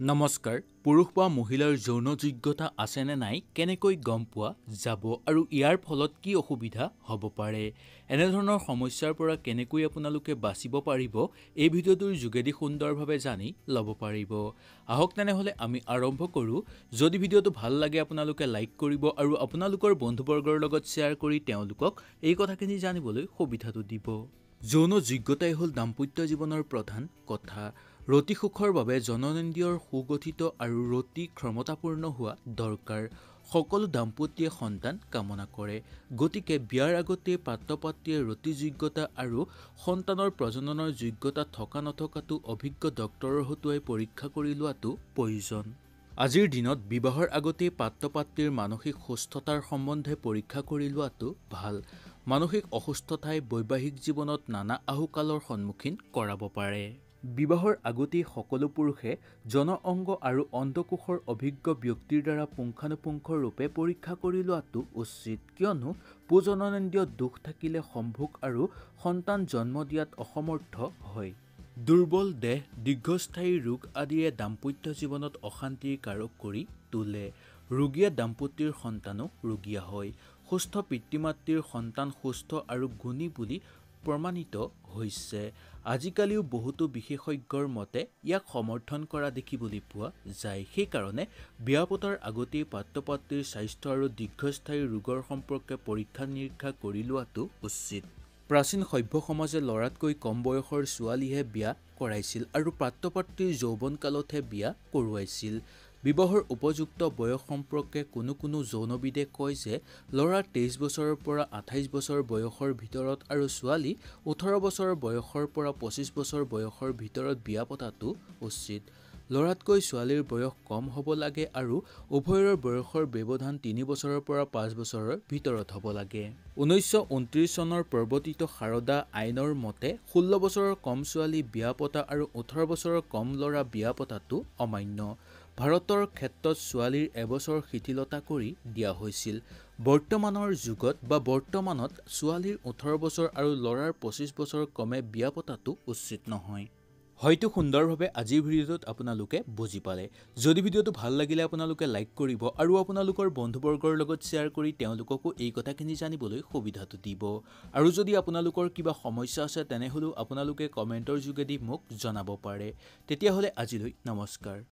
নমস্কাৰ পুৰুষ বা মহিলাৰ যৌন যোগ্যতা আছে নে নাই কেনেকৈ গম পোৱা যাব আৰু ইয়াৰ ফলত কি অসুবিধা হ'ব পাৰে এনে ধৰণৰ সমস্যাৰ পৰা কেনেকৈ আপোনালোকে বাচিব পাৰিব এই ভিডিঅ'টোৰ যোগেদি সুন্দৰভাৱে জানি ল'ব পাৰিব আহক তেনেহলে আমি আৰম্ভ কৰো যদি ভিডিঅ'টো ভাল লাগে আপোনালোকে লাইক কৰিব আৰু আপোনালোকৰ বন্ধুবৰ্গৰ লগত শ্বেয়াৰ কৰি তেওঁলোকক এই কথাখিনি জানিবলৈ সুবিধাটো দিব যৌন যোগ্যতাই হ'ল দাম্পত্য জীৱনৰ প্ৰধান কথা ৰতি সুখৰ বাবে জননেন্দ্ৰিয়ৰ সুগঠিত আৰু ৰতি ক্ষমতাপূৰ্ণ হোৱা দৰকাৰ সকলো দাম্পত্যই সন্তান কামনা কৰে গতিকে বিয়াৰ আগতে পাত্ৰপাত্ৰীয়ে ৰতি যোগ্যতা আৰু সন্তানৰ প্ৰজননৰ যোগ্যতা থকা নথকাটো অভিজ্ঞ ডক্টৰৰ হতুৱাই পৰীক্ষা কৰি লোৱাটো প্ৰয়োজন আজিৰ দিনত বিবাহৰ আগতে পাত্ৰপাত্ৰীৰ মানসিক সুস্থতাৰ সম্বন্ধে পৰীক্ষা কৰি লোৱাটো ভাল মানসিক অসুস্থতাই বৈবাহিক জীৱনত নানা আহুকালৰ সন্মুখীন কৰাব পাৰে বিবাহৰ আগতে সকলো পুৰুষে জন অংগ আৰু অণ্ডকোষৰ অভিজ্ঞ ব্যক্তিৰ দ্বাৰা পুংখানুপুংখ ৰূপে পৰীক্ষা কৰি লোৱাটো উচিত কিয়নো প্ৰজননেন্দ্ৰিয় দোষ থাকিলে সম্ভোগ আৰু সন্তান জন্ম দিয়াত অসমৰ্থ হয় দুৰ্বল দেহ দীৰ্ঘস্থায়ী ৰোগ আদিয়ে দাম্পত্য জীৱনত অশান্তিৰ কাৰক কৰি তোলে ৰোগীয়া দাম্পত্যৰ সন্তানো ৰোগীয়া হয় সুস্থ পিতৃ-মাতৃৰ সন্তান সুস্থ আৰু গুণী বুলি প্ৰমাণিত হৈছে আজিকালিও বহুতো বিশেষজ্ঞৰ মতে ইয়াক সমৰ্থন কৰা দেখিবলৈ পোৱা যায় সেই কাৰণে বিয়া পতাৰ আগতে পাত্ৰপাত্ৰীৰ স্বাস্থ্য আৰু দীৰ্ঘস্থায়ী ৰোগৰ সম্পৰ্কে পৰীক্ষা নিৰীক্ষা কৰি লোৱাটো উচিত প্ৰাচীন সভ্য সমাজে লৰাতকৈ কম বয়সৰ ছোৱালীহে বিয়া কৰাইছিল আৰু পাত্ৰপাত্ৰীৰ যৌৱন কালতহে বিয়া কৰোৱাইছিল বিবাহৰ উপযুক্ত বয়স সম্পৰ্কে কোনো যৌনবিদে কয় যে ল'ৰা 23 বছৰৰ পৰা 28 বছৰ বয়সৰ ভিতৰত আৰু ছোৱালী 18 বছৰ বয়সৰ পৰা 25 বছৰ বয়সৰ ভিতৰত বিয়া পতাটো উচিত ল'ৰাতকৈ ছোৱালীৰ বয়স কম হ'ব লাগে আৰু উভয়ৰ বয়সৰ ব্যৱধান 3 বছৰৰ পৰা 5 বছৰৰ ভিতৰত হ'ব লাগে 1929 চনৰ প্ৰৱৰ্তিত সাৰদা আইনৰ মতে 16 বছৰৰ কম ছোৱালী বিয়া পতা আৰু 18 বছৰৰ কম ল'ৰা বিয়া পতাটো অমান্য ভাৰতৰ ক্ষেত্ৰত ছোৱালীৰ এবছৰ শিথিলতা কৰি দিয়া হৈছিল বৰ্তমানৰ যুগত বা বৰ্তমানত ছোৱালীৰ 18 বছৰ আৰু ল'ৰাৰ 25 বছৰ কমে বিয়া পতাটো উচিত নহয় হয়তো সুন্দৰভাৱে আজিৰ ভিডিঅ'টোত আপোনালোকে বুজি পালে যদি ভিডিঅ'টো ভাল লাগিলে আপোনালোকে লাইক কৰিব আৰু আপোনালোকৰ বন্ধুবৰ্গৰ লগত শ্বেয়াৰ কৰি তেওঁলোককো এই কথাখিনি জানিবলৈ সুবিধাটো দিব আৰু যদি আপোনালোকৰ কিবা সমস্যা আছে তেনেহলেও আপোনালোকে কমেন্টৰ যোগেদি মোক জনাব পাৰে তেতিয়াহলে আজিলৈ নমস্কাৰ